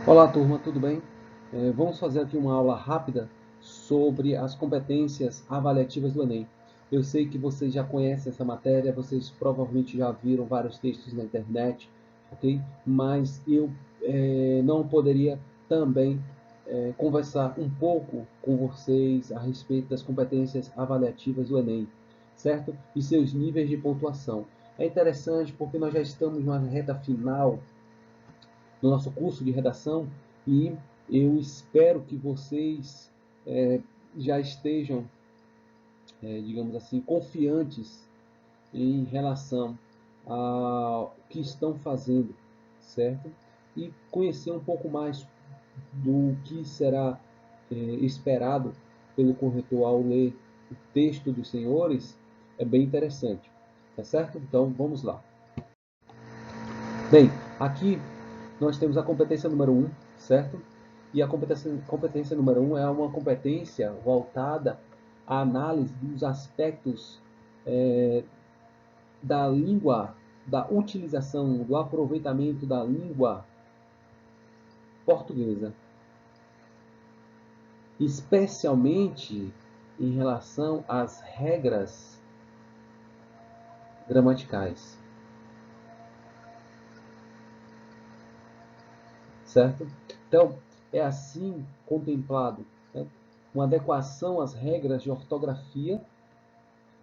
Olá, turma, tudo bem? Vamos fazer aqui uma aula rápida sobre as competências avaliativas do Enem. Eu sei que vocês já conhecem essa matéria, vocês provavelmente já viram vários textos na internet, ok? Mas eu não poderia também conversar um pouco com vocês a respeito das competências avaliativas do Enem, certo? E seus níveis de pontuação. É interessante porque nós já estamos na reta final no nosso curso de redação e eu espero que vocês já estejam, digamos assim, confiantes em relação ao que estão fazendo, certo? E conhecer um pouco mais do que será esperado pelo corretor ao ler o texto dos senhores é bem interessante, tá certo? Então vamos lá. Bem, aqui nós temos a competência número um, certo? E a competência número um é uma competência voltada à análise dos aspectos eh, da língua, da utilização, do aproveitamento da língua portuguesa, especialmente em relação às regras gramaticais, certo? Então, é assim contemplado, né, uma adequação às regras de ortografia,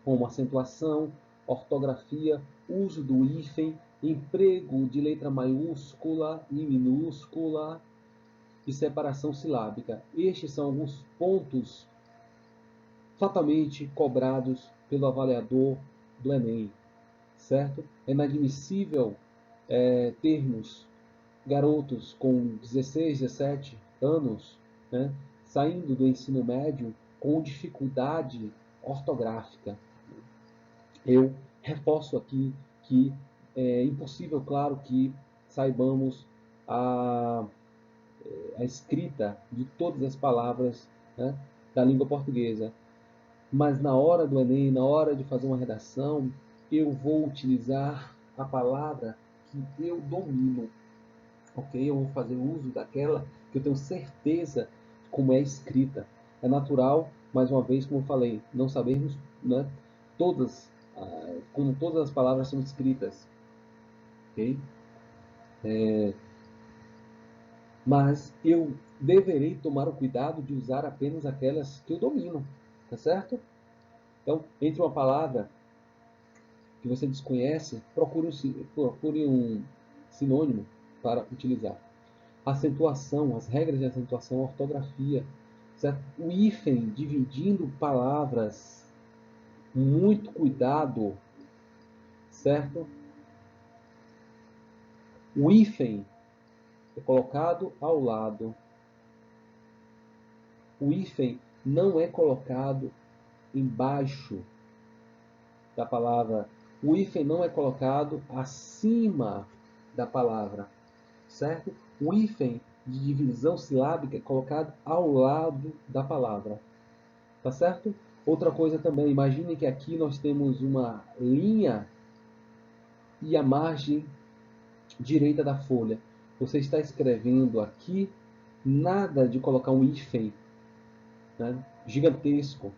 como acentuação, ortografia, uso do hífen, emprego de letra maiúscula e minúscula e separação silábica. Estes são alguns pontos fatalmente cobrados pelo avaliador do Enem, certo? É inadmissível termos garotos com 16, 17 anos, né, saindo do ensino médio com dificuldade ortográfica. Eu reforço aqui que é impossível, claro, que saibamos a, a escrita de todas as palavras, né, da língua portuguesa. Mas na hora do Enem, na hora de fazer uma redação, eu vou utilizar a palavra que eu domino, ok? Eu vou fazer uso daquela que eu tenho certeza como é escrita. É natural, mais uma vez, como eu falei, não sabermos, né, todas, como todas as palavras são escritas, ok? Mas eu deverei tomar o cuidado de usar apenas aquelas que eu domino, tá certo? Então, entre uma palavra que você desconhece, procure um sinônimo para utilizar. Acentuação, as regras de acentuação, ortografia, certo? O hífen dividindo palavras, muito cuidado, certo? O hífen é colocado ao lado. O hífen não é colocado embaixo da palavra. O hífen não é colocado acima da palavra, certo? O hífen de divisão silábica é colocado ao lado da palavra, tá certo? Outra coisa também, imagine que aqui nós temos uma linha e a margem direita da folha. Você está escrevendo aqui, nada de colocar um hífen, né, gigantesco,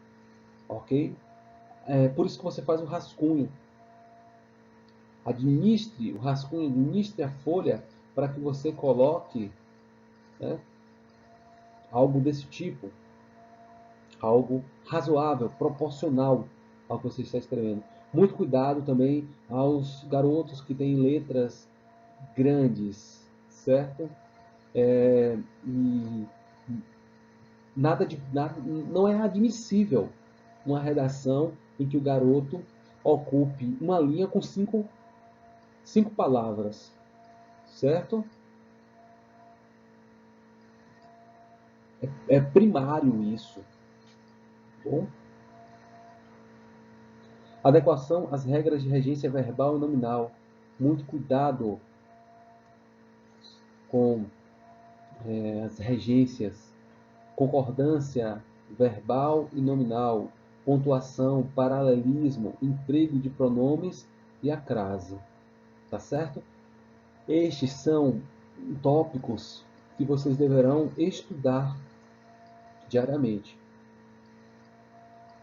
ok? É por isso que você faz o rascunho. Administre o rascunho, administre a folha para que você coloque, né, algo desse tipo, algo razoável, proporcional ao que você está escrevendo. Muito cuidado também aos garotos que têm letras grandes, certo? E não é admissível uma redação em que o garoto ocupe uma linha com cinco palavras, certo? É primário isso. Bom? Adequação às regras de regência verbal e nominal. Muito cuidado com as regências. Concordância verbal e nominal. Pontuação, paralelismo, emprego de pronomes e a crase. Tá certo? Estes são tópicos que vocês deverão estudar diariamente.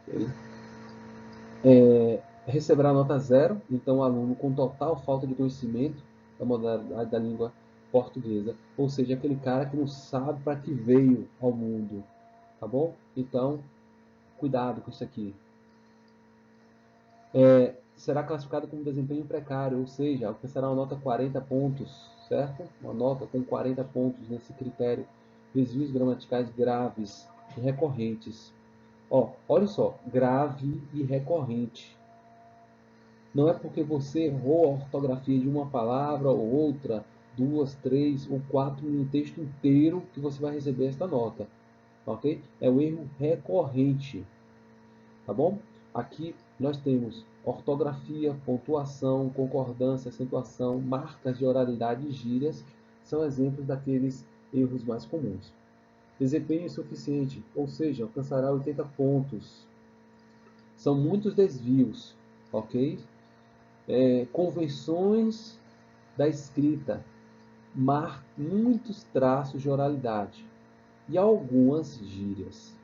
Okay? Receberá nota 0, então o aluno com total falta de conhecimento da modalidade da língua portuguesa, ou seja, aquele cara que não sabe para que veio ao mundo, tá bom? Então, cuidado com isso aqui. Será classificado como desempenho precário, ou seja, alcançará uma nota 40 pontos, certo? Uma nota com 40 pontos nesse critério. Desvios gramaticais graves e recorrentes. Olha só, grave e recorrente. Não é porque você errou a ortografia de uma palavra ou outra, 2, 3 ou 4 no texto inteiro que você vai receber esta nota, ok? É o erro recorrente, tá bom? Aqui nós temos ortografia, pontuação, concordância, acentuação, marcas de oralidade e gírias, são exemplos daqueles erros mais comuns. Desempenho insuficiente, ou seja, alcançará 80 pontos. São muitos desvios, ok? Convenções da escrita, muitos traços de oralidade e algumas gírias.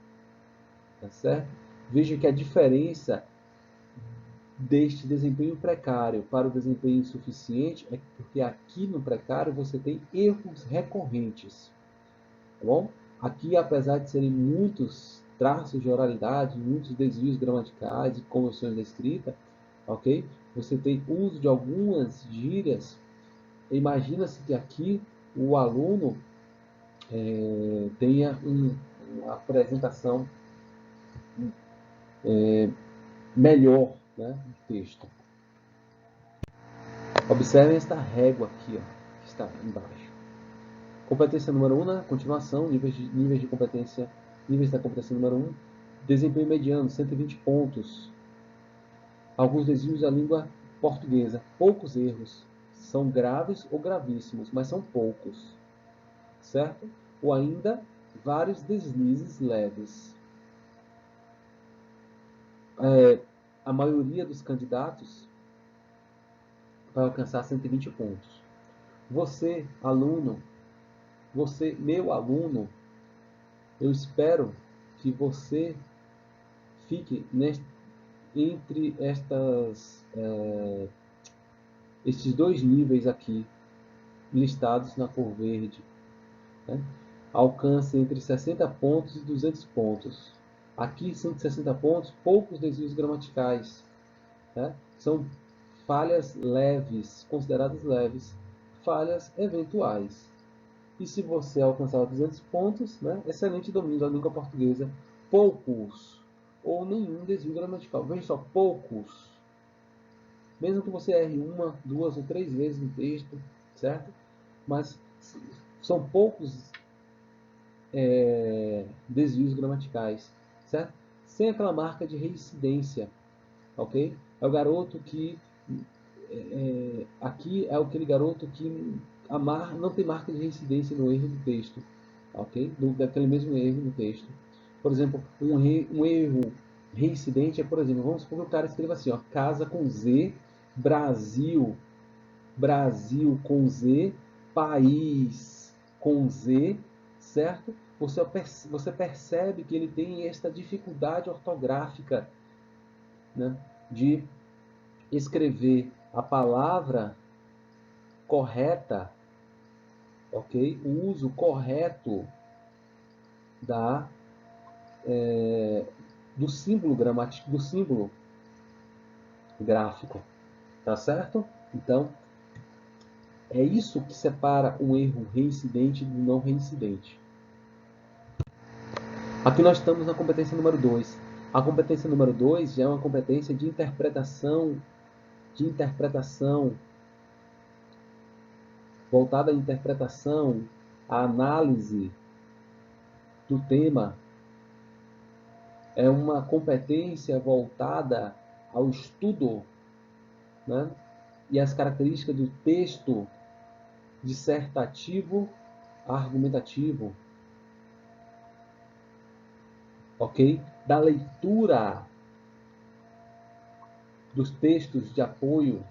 Tá certo? Veja que a diferença deste desempenho precário para o desempenho insuficiente é porque aqui no precário você tem erros recorrentes. Tá bom? Aqui, apesar de serem muitos traços de oralidade, muitos desvios gramaticais e convenções da escrita, ok? Você tem uso de algumas gírias. Imagina-se que aqui o aluno tenha uma apresentação melhor, né, do texto. Observem esta régua aqui, ó, que está embaixo. Competência número 1, continuação, níveis de competência, níveis da competência número 1. Desempenho mediano, 120 pontos. Alguns desvios da língua portuguesa, poucos erros. São graves ou gravíssimos, mas são poucos. Certo? Ou ainda, vários deslizes leves. A maioria dos candidatos vai alcançar 120 pontos. Você, aluno, você, meu aluno, eu espero que você fique entre estes dois níveis aqui, listados na cor verde. Né? Alcance entre 60 pontos e 200 pontos. Aqui, 160 pontos, poucos desvios gramaticais. Né? São falhas leves, consideradas leves, falhas eventuais. E se você alcançar 200 pontos, né, excelente domínio da língua portuguesa, poucos ou nenhum desvio gramatical. Veja só, poucos. Mesmo que você erre 1, 2 ou 3 vezes no texto, certo? Mas são poucos desvios gramaticais, certo? Sem aquela marca de reincidência, ok? É o garoto que aqui é aquele garoto que não tem marca de reincidência no erro do texto, ok? Daquele mesmo erro no texto. Por exemplo, um erro reincidente é, por exemplo, vamos supor que o cara escreva assim, ó, casa com Z, Brasil, Brasil com Z, país com Z, certo? Você percebe que ele tem esta dificuldade ortográfica, né, de escrever a palavra correta, ok? O uso correto do símbolo gramático, do símbolo gráfico, tá certo? Então, é isso que separa um erro reincidente do não reincidente. Aqui nós estamos na competência número 2. A competência número 2 já é uma competência de interpretação, voltada à interpretação, à análise do tema. É uma competência voltada ao estudo, né, e as características do texto dissertativo argumentativo, ok? Da leitura dos textos de apoio,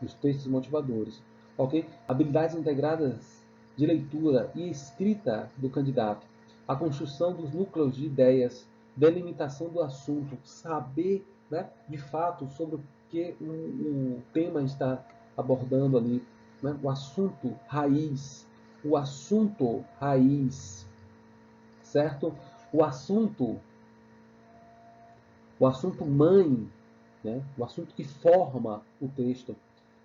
dos textos motivadores, ok? Habilidades integradas de leitura e escrita do candidato, a construção dos núcleos de ideias, delimitação do assunto, saber, né, de fato sobre o que o tema está abordando ali, né, o assunto raiz, certo? O assunto mãe, né? O assunto que forma o texto,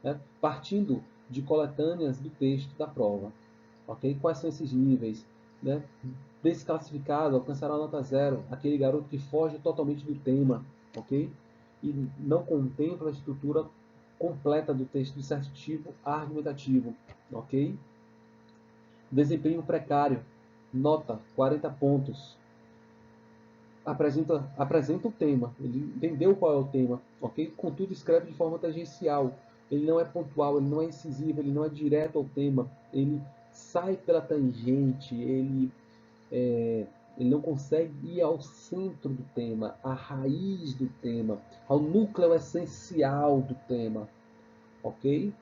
né? Partindo de coletâneas do texto da prova. Okay? Quais são esses níveis? Né? Desclassificado, alcançará nota 0, aquele garoto que foge totalmente do tema, okay? E não contempla a estrutura completa do texto dissertativo argumentativo. Okay? Desempenho precário, nota 40 pontos. Apresenta o tema, ele entendeu qual é o tema, ok? Contudo, escreve de forma tangencial, ele não é pontual, ele não é incisivo, ele não é direto ao tema, ele sai pela tangente, ele não consegue ir ao centro do tema, à raiz do tema, ao núcleo essencial do tema, ok?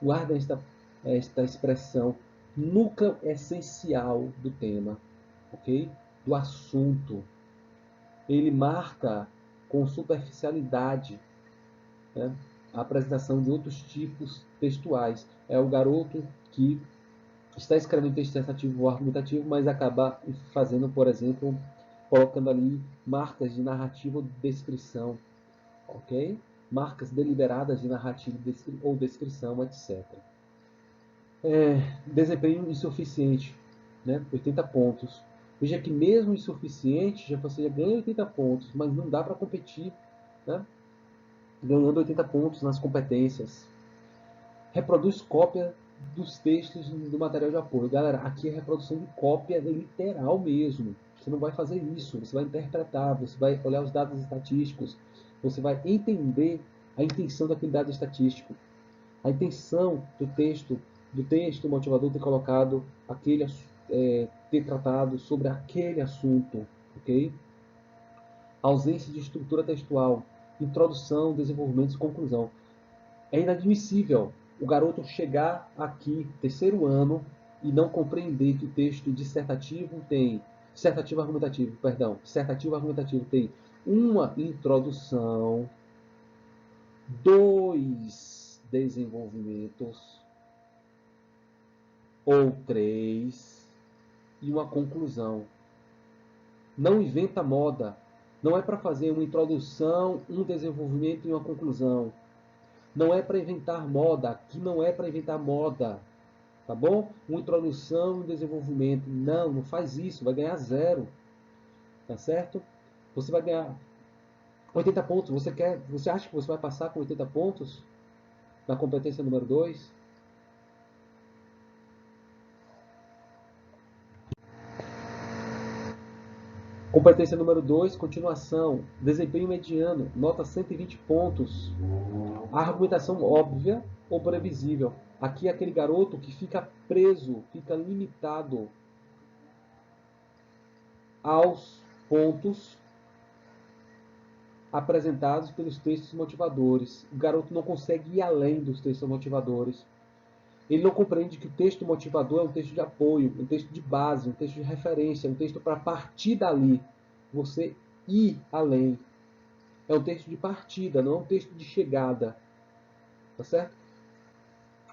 Guarda esta expressão, núcleo essencial do tema, ok? Do assunto. Ele marca com superficialidade, né, a apresentação de outros tipos textuais. É o garoto que está escrevendo texto dissertativo ou argumentativo, mas acaba fazendo, por exemplo, colocando ali marcas de narrativa ou de descrição, ok? Marcas deliberadas de narrativa ou descrição, etc. Desempenho insuficiente, né? 80 pontos. Veja que mesmo insuficiente, você já ganha 80 pontos, mas não dá para competir, né, ganhando 80 pontos nas competências. Reproduz cópia dos textos do material de apoio. Galera, aqui é reprodução de cópia literal mesmo. Você não vai fazer isso, você vai interpretar, você vai olhar os dados estatísticos, você vai entender a intenção daquele dado estatístico. A intenção do texto motivador ter colocado ter tratado sobre aquele assunto, ok? Ausência de estrutura textual, introdução, desenvolvimento e conclusão. É inadmissível o garoto chegar aqui, terceiro ano, e não compreender que o texto dissertativo argumentativo tem uma introdução, 2 desenvolvimentos, ou 3, e uma conclusão. Não inventa moda. Não é para fazer uma introdução, um desenvolvimento e uma conclusão. Não é para inventar moda. Aqui não é para inventar moda. Tá bom? Uma introdução, um desenvolvimento. Não, não faz isso. Vai ganhar 0. Tá certo? Você vai ganhar 80 pontos. Você acha que você vai passar com 80 pontos na competência número 2? Competência número 2, continuação. Desempenho mediano, nota 120 pontos. Argumentação óbvia ou previsível. Aqui é aquele garoto que fica preso, fica limitado aos pontos apresentados pelos textos motivadores. O garoto não consegue ir além dos textos motivadores. Ele não compreende que o texto motivador é um texto de apoio, um texto de base, um texto de referência, um texto para partir dali você ir além. É um texto de partida, não é um texto de chegada. Tá certo?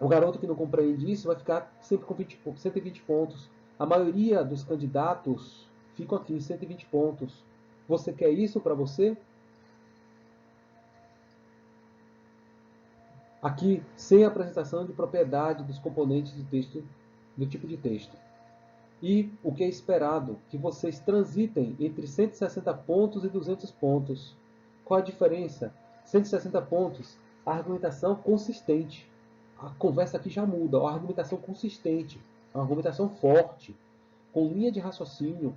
O garoto que não compreende isso vai ficar sempre com 120 pontos. A maioria dos candidatos ficam aqui, 120 pontos. Você quer isso para você? Aqui, sem apresentação de propriedade dos componentes de texto, do tipo de texto. E o que é esperado? Que vocês transitem entre 160 pontos e 200 pontos. Qual a diferença? 160 pontos, a argumentação consistente. A conversa aqui já muda, a argumentação consistente, a argumentação forte, com linha de raciocínio,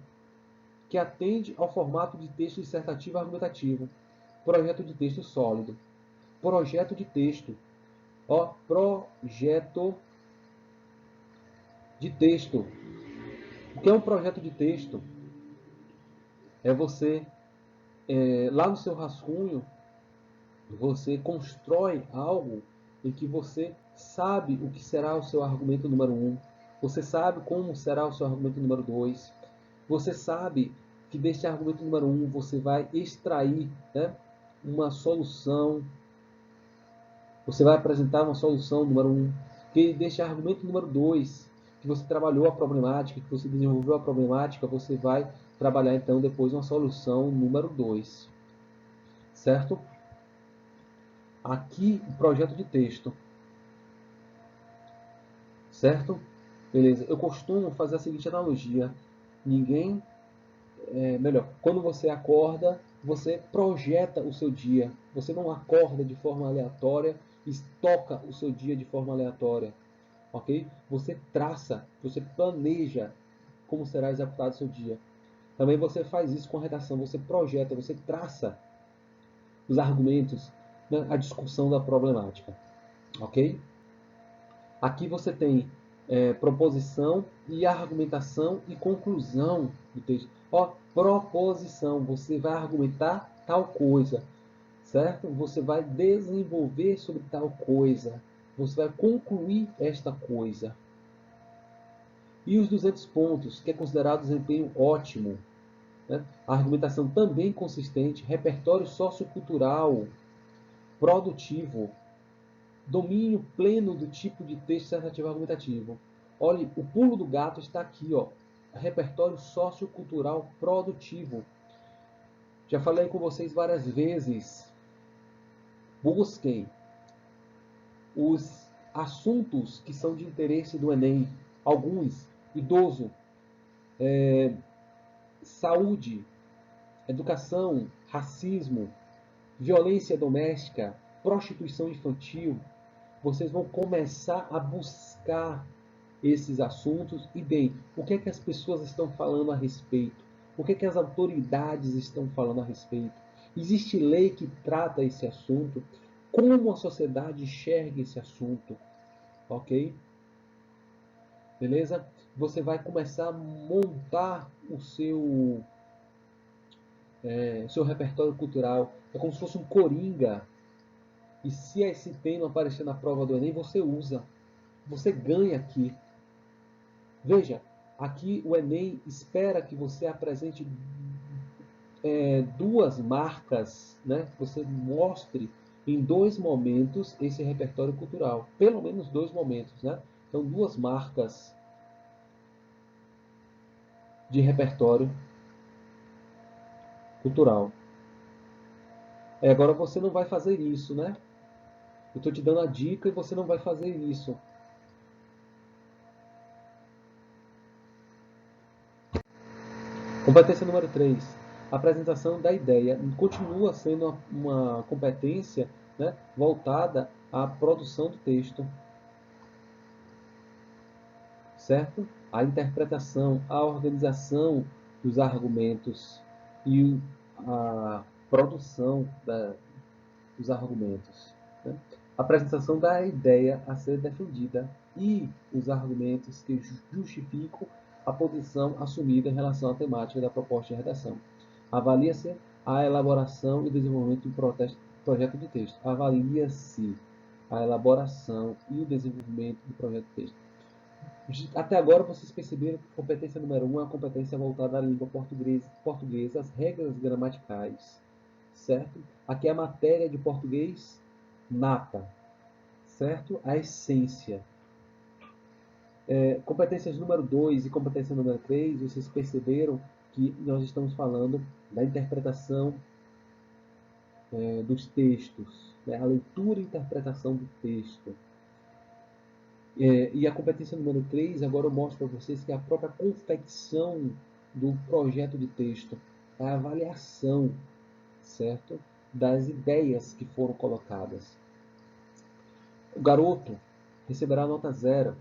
que atende ao formato de texto dissertativo argumentativo. Projeto de texto sólido. Projeto de texto. Projeto de texto. O que é um projeto de texto? É você, lá no seu rascunho, você constrói algo em que você sabe o que será o seu argumento número 1. Você sabe como será o seu argumento número 2. Você sabe que deste argumento número 1 você vai extrair, né, uma solução. Você vai apresentar uma solução número 1. Que deste argumento número 2, que você trabalhou a problemática, que você desenvolveu a problemática, você vai trabalhar então depois uma solução número 2. Certo? Aqui o projeto de texto. Certo? Beleza. Eu costumo fazer a seguinte analogia. Melhor, quando você acorda, você projeta o seu dia. Você não acorda de forma aleatória e toca o seu dia de forma aleatória. Ok? Você traça, você planeja como será executado o seu dia. Também você faz isso com a redação. Você projeta, você traça os argumentos, né, a discussão da problemática. Ok? Aqui você tem proposição e argumentação e conclusão do texto. Ó, proposição, você vai argumentar tal coisa, certo? Você vai desenvolver sobre tal coisa. Você vai concluir esta coisa. E os 200 pontos, que é considerado desempenho ótimo. Né? A argumentação também consistente, repertório sociocultural, produtivo, domínio pleno do tipo de texto dissertativo argumentativo. Olhe, o pulo do gato está aqui, ó. Repertório sociocultural produtivo. Já falei com vocês várias vezes. Busquem os assuntos que são de interesse do Enem. Alguns: idoso, saúde, educação, racismo, violência doméstica, prostituição infantil. Vocês vão começar a buscar esses assuntos e bem, o que é que as pessoas estão falando a respeito? O que é que as autoridades estão falando a respeito? Existe lei que trata esse assunto? Como a sociedade enxerga esse assunto? Ok? Beleza? Você vai começar a montar o seu repertório cultural. É como se fosse um coringa. E se esse tema aparecer na prova do Enem, você usa. Você ganha aqui. Veja, aqui o Enem espera que você apresente duas marcas, né? Você mostre em 2 momentos esse repertório cultural. Pelo menos 2 momentos, né? Então, 2 marcas de repertório cultural. Agora você não vai fazer isso, né? Eu estou te dando a dica e você não vai fazer isso. Competência número 3. Apresentação da ideia. Continua sendo uma competência, né, voltada à produção do texto. Certo? A interpretação, a organização dos argumentos e a produção dos argumentos. Né? A apresentação da ideia a ser defendida e os argumentos que justificam a posição assumida em relação à temática da proposta de redação. Avalia-se a elaboração e desenvolvimento do projeto de texto. Avalia-se a elaboração e o desenvolvimento do projeto de texto. Até agora vocês perceberam que a competência número 1 é uma competência voltada à língua portuguesa, às regras gramaticais, certo? Aqui é a matéria de português nata, certo? A essência. Competências número 2 e competência número 3, vocês perceberam que nós estamos falando da interpretação dos textos, né? A leitura e interpretação do texto. E a competência número 3, agora eu mostro para vocês que é a própria confecção do projeto de texto, a avaliação, certo? Das ideias que foram colocadas. O garoto receberá nota 0,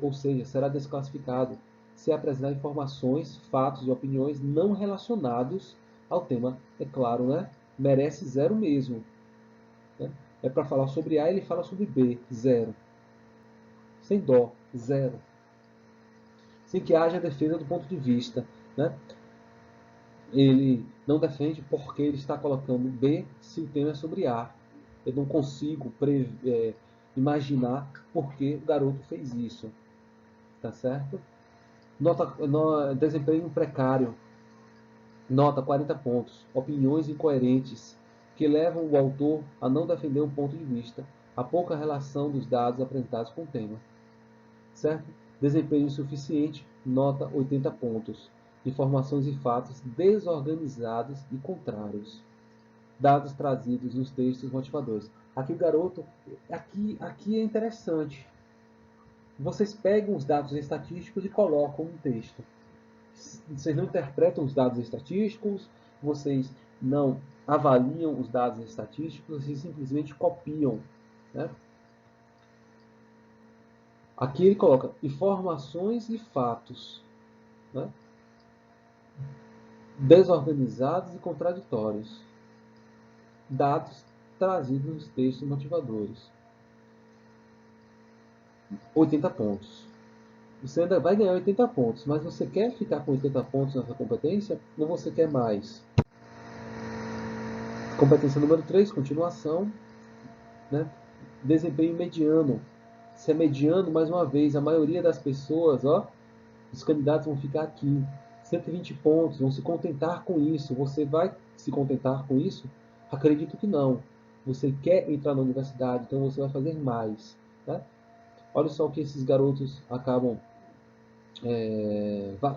ou seja, será desclassificado se apresentar informações, fatos e opiniões não relacionados ao tema. É claro, né? Merece 0 mesmo. Né? É para falar sobre A, ele fala sobre B, 0. Sem dó, 0. Sem que haja defesa do ponto de vista. Né? Ele não defende porque ele está colocando B se o tema é sobre A. Eu não consigo imaginar por que o garoto fez isso. tá certo? Desempenho precário, nota 40 pontos. Opiniões incoerentes, que levam o autor a não defender um ponto de vista, a pouca relação dos dados apresentados com o tema, certo? Desempenho insuficiente, nota 80 pontos. Informações e fatos desorganizados e contrários. Dados trazidos nos textos motivadores. Aqui o garoto, aqui é interessante. Vocês pegam os dados estatísticos e colocam no texto. Vocês não interpretam os dados estatísticos, vocês não avaliam os dados estatísticos, vocês simplesmente copiam, né? Aqui ele coloca informações e fatos, né? Desorganizados e contraditórios. Dados trazidos nos textos motivadores. 80 pontos. Você ainda vai ganhar 80 pontos, mas você quer ficar com 80 pontos nessa competência ou você quer mais? Competência número 3, continuação, né? Desempenho mediano. Se é mediano, mais uma vez, a maioria das pessoas, os candidatos vão ficar aqui. 120 pontos, vão se contentar com isso. Você vai se contentar com isso? Acredito que não. Você quer entrar na universidade, então você vai fazer mais. Tá? Olha só o que esses garotos acabam,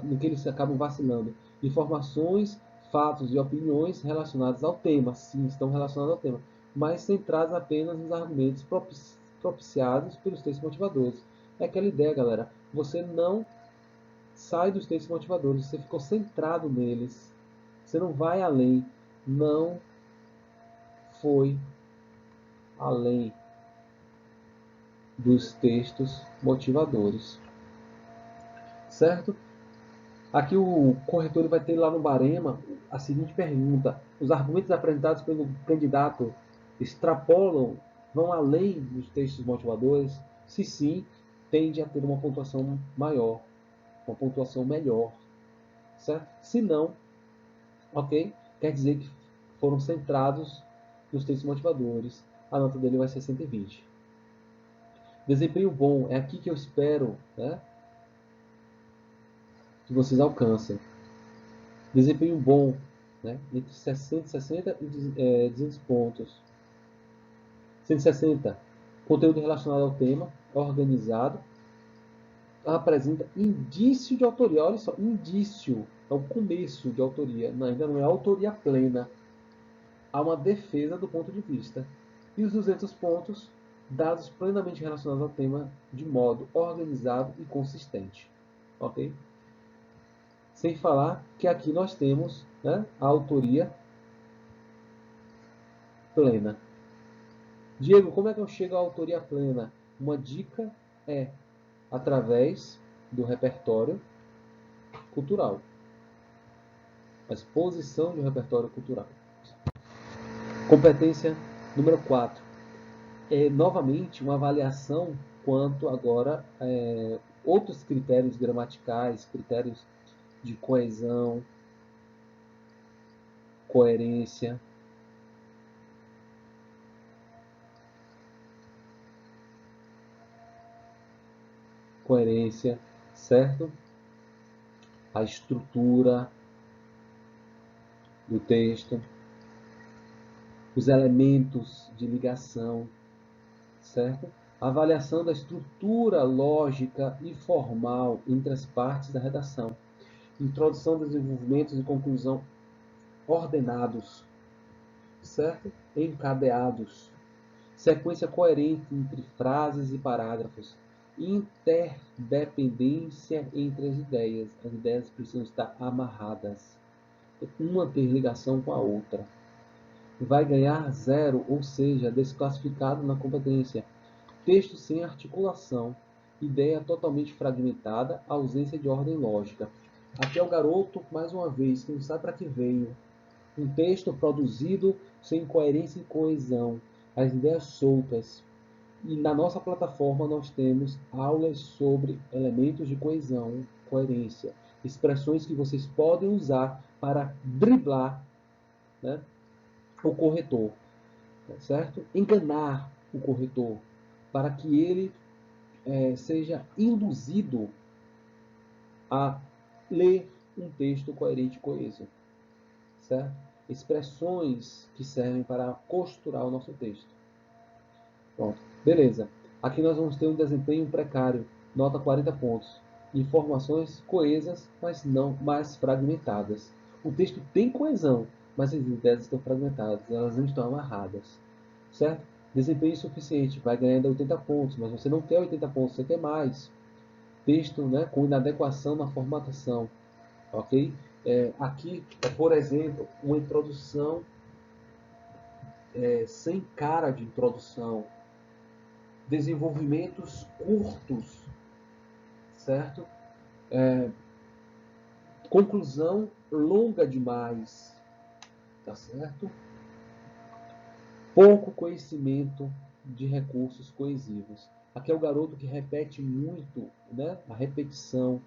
no que eles acabam vacilando. Informações, fatos e opiniões relacionados ao tema. Sim, estão relacionados ao tema, mas centrados apenas nos argumentos propiciados pelos textos motivadores. É aquela ideia, galera. Você não sai dos textos motivadores, você ficou centrado neles. Você não vai além. Não foi além dos textos motivadores. Certo? Aqui o corretor vai ter lá no barema a seguinte pergunta: os argumentos apresentados pelo candidato extrapolam, vão além dos textos motivadores? Se sim, tende a ter uma pontuação maior, uma pontuação melhor. Certo? Se não, ok? Quer dizer que foram centrados nos textos motivadores. A nota dele vai ser 120. Desempenho bom, é aqui que eu espero, né, que vocês alcancem. Desempenho bom, né, entre 160 e 200 pontos. 160, conteúdo relacionado ao tema, organizado, apresenta indício de autoria. Olha só, indício, é o começo de autoria, ainda não é autoria plena. Há uma defesa do ponto de vista. E os 200 pontos, dados plenamente relacionados ao tema de modo organizado e consistente. Ok? Sem falar que aqui nós temos, né, a autoria plena. Diego, como é que eu chego à autoria plena? Uma dica é através do repertório cultural. A exposição do repertório cultural. Competência número 4. É novamente uma avaliação quanto agora outros critérios gramaticais, critérios de coesão, coerência. Coerência, certo? A estrutura do texto, os elementos de ligação, certo? A avaliação da estrutura lógica e formal entre as partes da redação. Introdução, desenvolvimento e conclusão ordenados, certo? Encadeados. Sequência coerente entre frases e parágrafos. Interdependência entre as ideias. As ideias precisam estar amarradas. Uma ter ligação com a outra. Vai ganhar 0, ou seja, desclassificado na competência. Texto sem articulação. Ideia totalmente fragmentada, ausência de ordem lógica. Aqui é o garoto, mais uma vez, que não sabe para que veio. Um texto produzido sem coerência e coesão. As ideias soltas. E na nossa plataforma nós temos aulas sobre elementos de coesão, coerência. Expressões que vocês podem usar para driblar, né, o corretor. Certo? Enganar o corretor para que ele seja induzido a ler um texto coerente e coeso, certo? Expressões que servem para costurar o nosso texto. Pronto, beleza. Aqui nós vamos ter um desempenho precário, nota 40 pontos. Informações coesas, mas não mais fragmentadas. O texto tem coesão, mas as ideias estão fragmentadas, elas não estão amarradas, certo? Desempenho insuficiente, vai ganhando 80 pontos, mas você não quer 80 pontos, você quer mais. Texto, né, com inadequação na formatação, ok? Aqui, por exemplo, uma introdução sem cara de introdução, desenvolvimentos curtos, certo? Conclusão longa demais, tá certo? Pouco conhecimento de recursos coesivos. Aqui é o garoto que repete muito, né? A repetição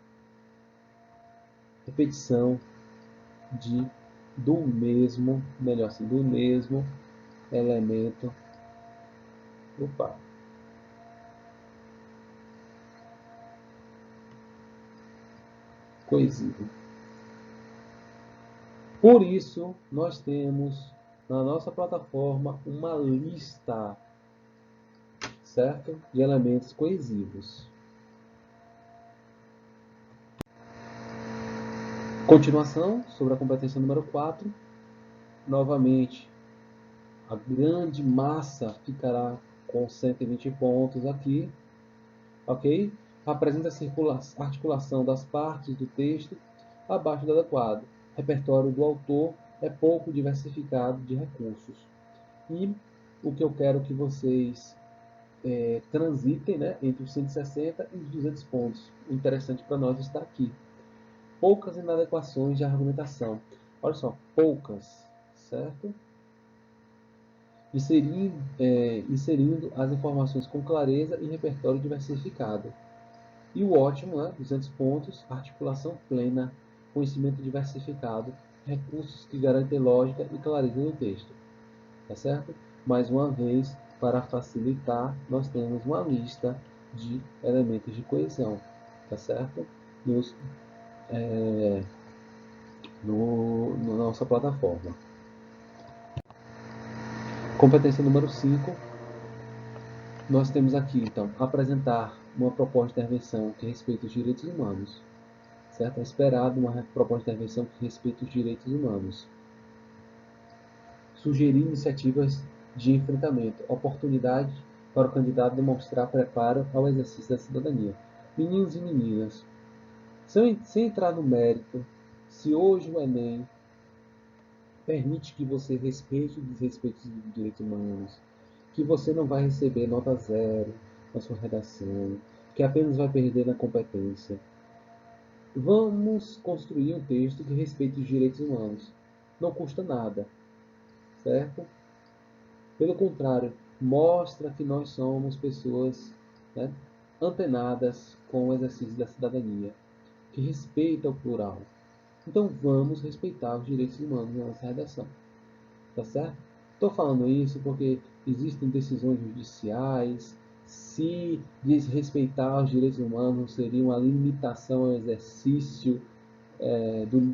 do mesmo, melhor assim, do mesmo elemento. Opa. Coesivo. Por isso, nós temos na nossa plataforma uma lista, certo? De elementos coesivos. Continuação sobre a competência número 4. Novamente, a grande massa ficará com 120 pontos aqui, ok? Apresenta a articulação das partes do texto abaixo do adequado. Repertório do autor é pouco diversificado de recursos. E o que eu quero que vocês transitem, né, entre os 160 e os 200 pontos. O interessante para nós está aqui. Poucas inadequações de argumentação. Olha só, poucas, certo? Inserindo as informações com clareza e repertório diversificado. E o ótimo, né? 200 pontos, articulação plena, conhecimento diversificado, recursos que garantem lógica e clareza no texto. Tá certo? Mais uma vez, para facilitar, nós temos uma lista de elementos de coesão. Tá certo? Na nossa plataforma. Competência número 5, nós temos aqui, então, apresentar uma proposta de intervenção que respeita os direitos humanos. Certo? É esperado uma proposta de intervenção que respeita os direitos humanos. Sugerir iniciativas de enfrentamento, oportunidade para o candidato demonstrar preparo ao exercício da cidadania. Meninos e meninas, sem entrar no mérito, se hoje o Enem permite que você respeite e desrespeite os direitos humanos, que você não vai receber nota 0 na sua redação, que apenas vai perder na competência. Vamos construir um texto que respeite os direitos humanos. Não custa nada, certo? Pelo contrário, mostra que nós somos pessoas, né, antenadas com o exercício da cidadania, que respeita o plural. Então vamos respeitar os direitos humanos na nossa redação. Tá certo? Estou falando isso porque existem decisões judiciais. Se desrespeitar os direitos humanos seria uma limitação ao exercício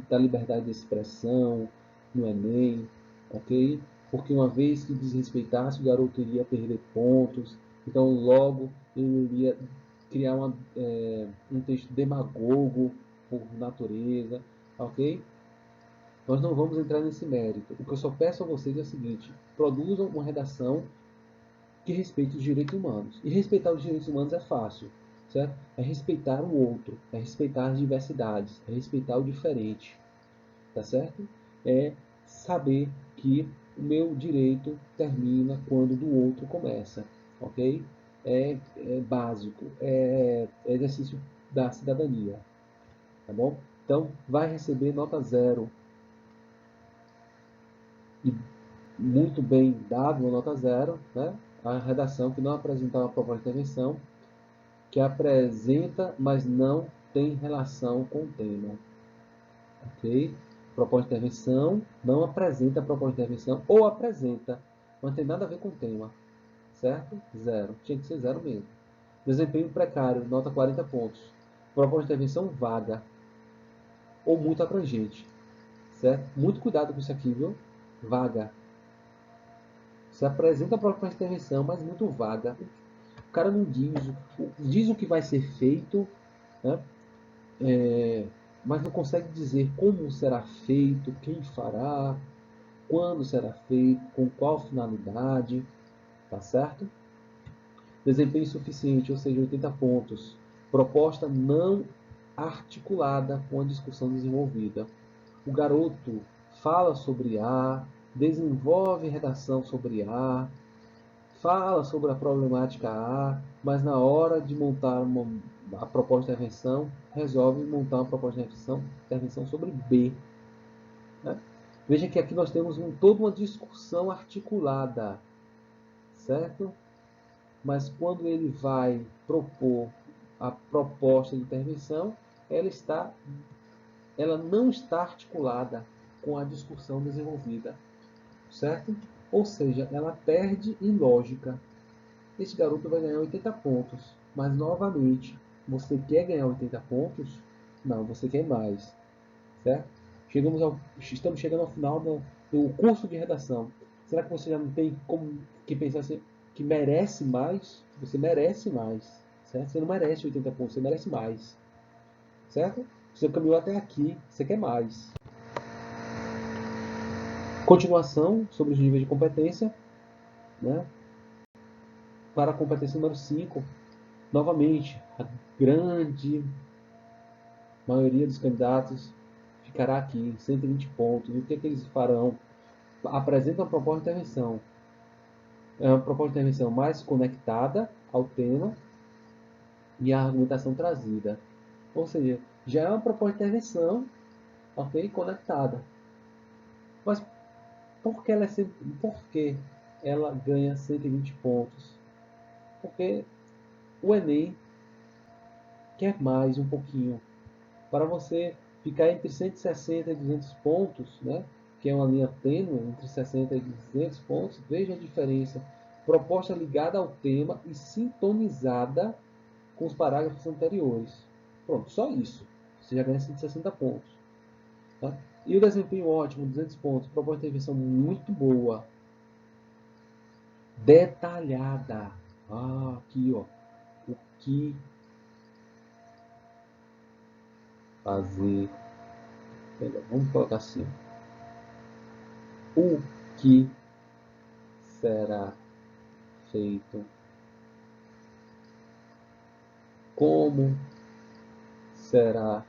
da liberdade de expressão no Enem, ok? Porque uma vez que desrespeitasse, o garoto iria perder pontos, então logo ele iria criar um texto demagogo por natureza, ok? Nós não vamos entrar nesse mérito. O que eu só peço a vocês é o seguinte: produzam uma redação que respeite os direitos humanos. E respeitar os direitos humanos é fácil, certo? É respeitar o outro, é respeitar as diversidades, é respeitar o diferente, tá certo? É saber que o meu direito termina quando o do outro começa, ok? É básico, é exercício da cidadania, tá bom? Então, vai receber nota 0 e muito bem dado, uma nota 0, né? A redação que não apresenta uma proposta de intervenção, que apresenta, mas não tem relação com o tema. Ok? Proposta de intervenção, não apresenta a proposta de intervenção, ou apresenta, mas não tem nada a ver com o tema. Certo? 0. Tinha que ser 0 mesmo. Desempenho precário, nota 40 pontos. Proposta de intervenção vaga. ou muito abrangente, certo? Muito cuidado com isso aqui, viu? Vaga. Você apresenta a proposta de intervenção, mas muito vaga. O cara não diz o que vai ser feito, né? Mas não consegue dizer como será feito, quem fará, quando será feito, com qual finalidade, tá certo? Desempenho insuficiente, ou seja, 80 pontos. Proposta não articulada com a discussão desenvolvida. O garoto fala sobre A, desenvolve redação sobre A, fala sobre a problemática A, mas na hora de montar a proposta de intervenção, resolve montar uma proposta de intervenção sobre B. Né? Veja que aqui nós temos toda uma discussão articulada, certo? Mas quando ele vai propor a proposta de intervenção, ela não está articulada com a discussão desenvolvida, certo? Ou seja, ela perde em lógica. Esse garoto vai ganhar 80 pontos, mas novamente, você quer ganhar 80 pontos? Não, você quer mais, certo? Estamos chegando ao final do curso de redação. Será que você já não tem como que pensar assim, que merece mais? Você merece mais, certo? Você não merece 80 pontos, você merece mais, certo? Você caminhou até aqui, você quer mais. Continuação sobre os níveis de competência, né? Para a competência número 5, novamente, a grande maioria dos candidatos ficará aqui, 120 pontos. E o que, que eles farão? Apresentam a proposta de intervenção. É uma proposta de intervenção mais conectada ao tema e à argumentação trazida. Ou seja, já é uma proposta de intervenção, ok, conectada. Mas por que ela ganha 120 pontos? Porque o Enem quer mais um pouquinho. Para você ficar entre 160 e 200 pontos, né, que é uma linha tênue entre 60 e 200 pontos, veja a diferença. Proposta ligada ao tema e sintonizada com os parágrafos anteriores. Pronto, só isso. Você já ganha 160 pontos. Tá? E o desempenho ótimo, 200 pontos. Proposta de intervenção muito boa. Detalhada. Aqui, ó. O que fazer. Vamos colocar assim. O que será feito? Como será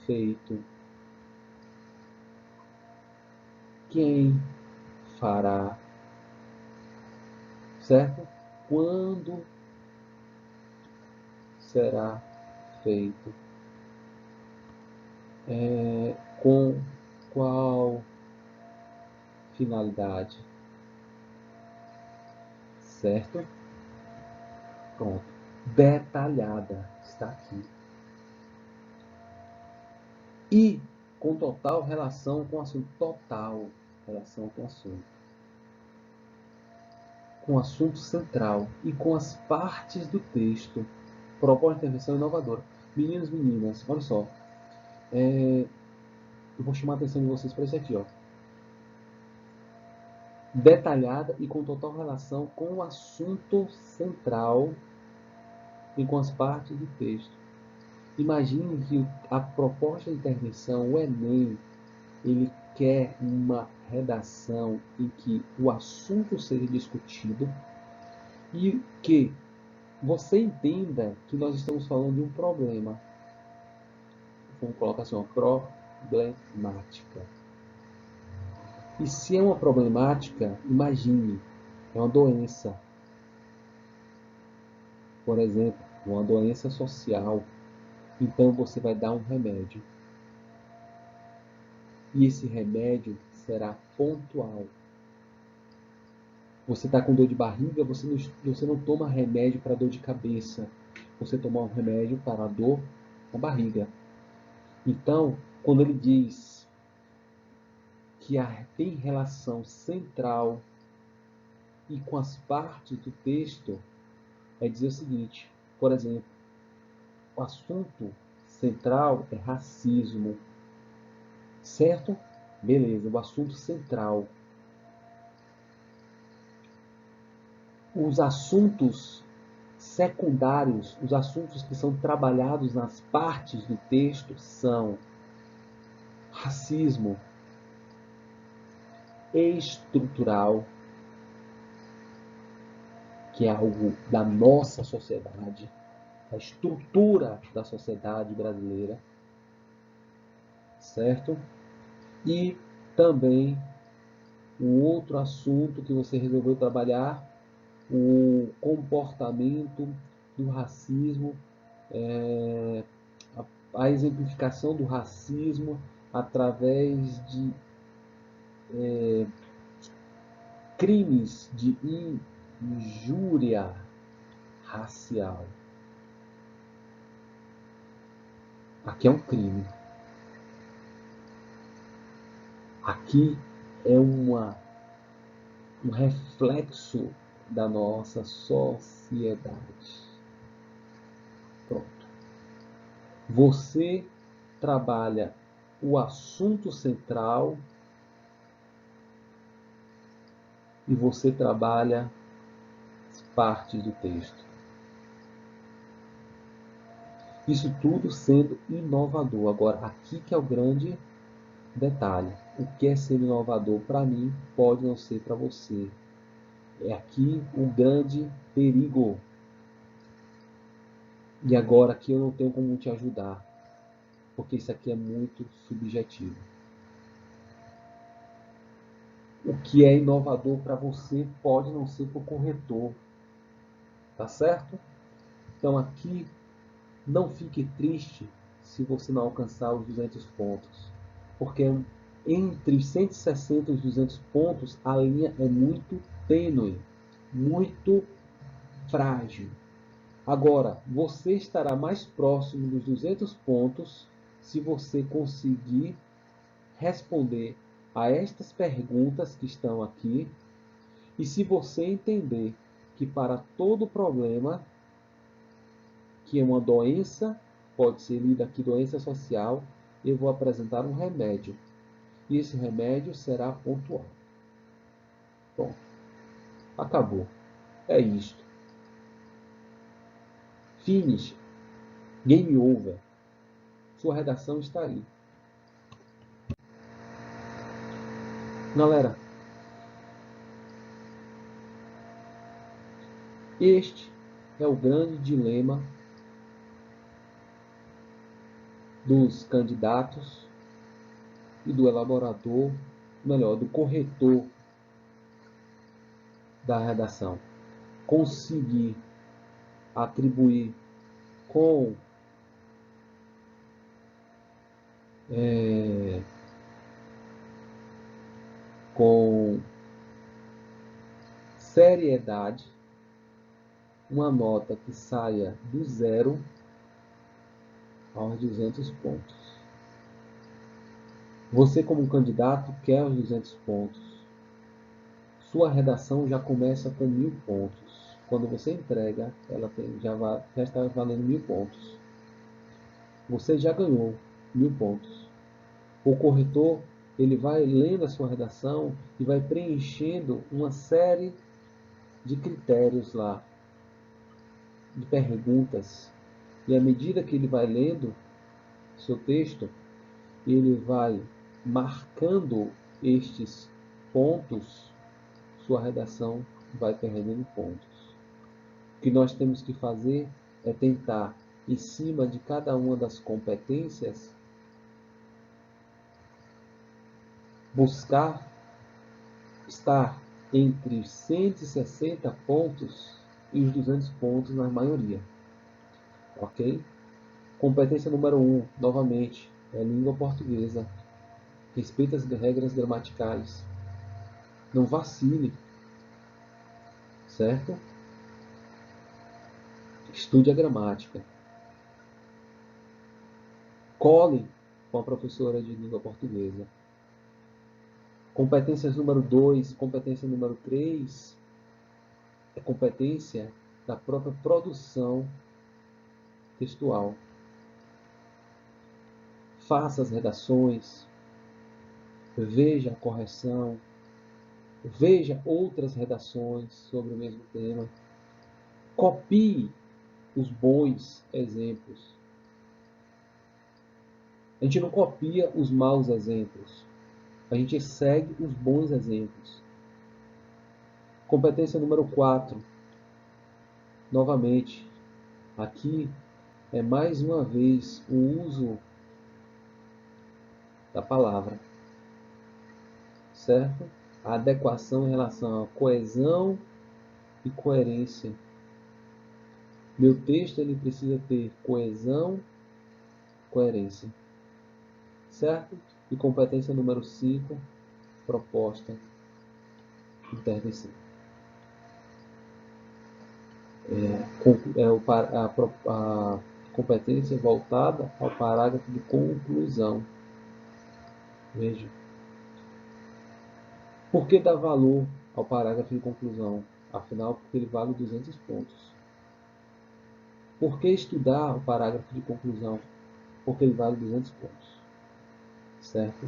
feito? Quem fará? Certo? Quando será feito? Com qual finalidade? Certo? Pronto. Detalhada está aqui. E com total relação com o assunto. Total relação com o assunto. Com o assunto central e com as partes do texto. Proposta de intervenção inovadora. Meninos e meninas, olha só. Eu vou chamar a atenção de vocês para isso aqui, ó. Detalhada e com total relação com o assunto central e com as partes do texto. Imagine que a proposta de intervenção, o Enem, ele quer uma redação em que o assunto seja discutido e que você entenda que nós estamos falando de um problema. Vamos colocar assim, uma problemática. E se é uma problemática, imagine, é uma doença. Por exemplo, uma doença social. Então você vai dar um remédio. E esse remédio será pontual. Você está com dor de barriga, você não toma remédio para dor de cabeça. Você toma um remédio para a dor na barriga. Então, quando ele diz que tem relação central e com as partes do texto, é dizer o seguinte, por exemplo, o assunto central é racismo. Certo? Beleza, o assunto central. Os assuntos secundários, os assuntos que são trabalhados nas partes do texto são racismo estrutural, que é algo da nossa sociedade, a estrutura da sociedade brasileira, certo? E também o outro assunto que você resolveu trabalhar, o comportamento do racismo, a exemplificação do racismo através de crimes de injúria racial. Aqui é um crime. Aqui é um reflexo da nossa sociedade. Pronto. Você trabalha o assunto central e você trabalha as partes do texto. Isso tudo sendo inovador. Agora, aqui que é o grande detalhe. O que é ser inovador para mim pode não ser para você. É aqui o grande perigo. E agora aqui eu não tenho como te ajudar, porque isso aqui é muito subjetivo. O que é inovador para você pode não ser para o corretor. Tá certo? Então aqui não fique triste se você não alcançar os 200 pontos, porque entre os 160 e os 200 pontos a linha é muito tênue, muito frágil. Agora, você estará mais próximo dos 200 pontos se você conseguir responder a estas perguntas que estão aqui e se você entender que para todo problema, que é uma doença, pode ser lida aqui doença social, eu vou apresentar um remédio. E esse remédio será pontual. Pronto. Acabou. É isto. Finish. Game over. Sua redação está aí. Galera, este é o grande dilema dos candidatos e do elaborador, melhor, do corretor da redação. Conseguir atribuir com com seriedade uma nota que saia do 0 aos 200 pontos. Você, como candidato, quer os 200 pontos. Sua redação já começa com 1000 pontos. Quando você entrega, ela já está valendo 1000 pontos. Você já ganhou 1000 pontos. O corretor, ele vai lendo a sua redação e vai preenchendo uma série de critérios lá, de perguntas. E à medida que ele vai lendo seu texto, ele vai marcando estes pontos, sua redação vai perdendo pontos. O que nós temos que fazer é tentar, em cima de cada uma das competências, buscar estar entre os 160 pontos e os 200 pontos na maioria. Ok? Competência número 1, novamente, é língua portuguesa. Respeite as regras gramaticais. Não vacile. Certo? Estude a gramática. Cole com a professora de língua portuguesa. Competências número 2, competência número 3 é competência da própria produção textual. Faça as redações, veja a correção, veja outras redações sobre o mesmo tema, copie os bons exemplos. A gente não copia os maus exemplos, a gente segue os bons exemplos. Competência número 4. Novamente, aqui é mais uma vez o uso da palavra, certo? A adequação em relação à coesão e coerência. Meu texto ele precisa ter coesão, coerência, certo? E competência número 5, proposta, intervenção. A competência voltada ao parágrafo de conclusão. Veja. Por que dar valor ao parágrafo de conclusão? Afinal, porque ele vale 200 pontos. Por que estudar o parágrafo de conclusão? Porque ele vale 200 pontos. Certo?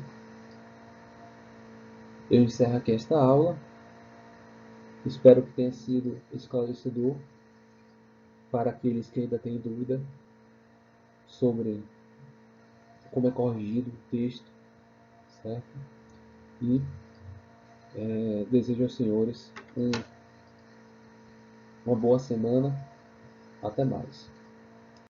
Eu encerro aqui esta aula. Espero que tenha sido esclarecedor para aqueles que ainda têm dúvida sobre como é corrigido o texto, certo? E desejo aos senhores uma boa semana. Até mais.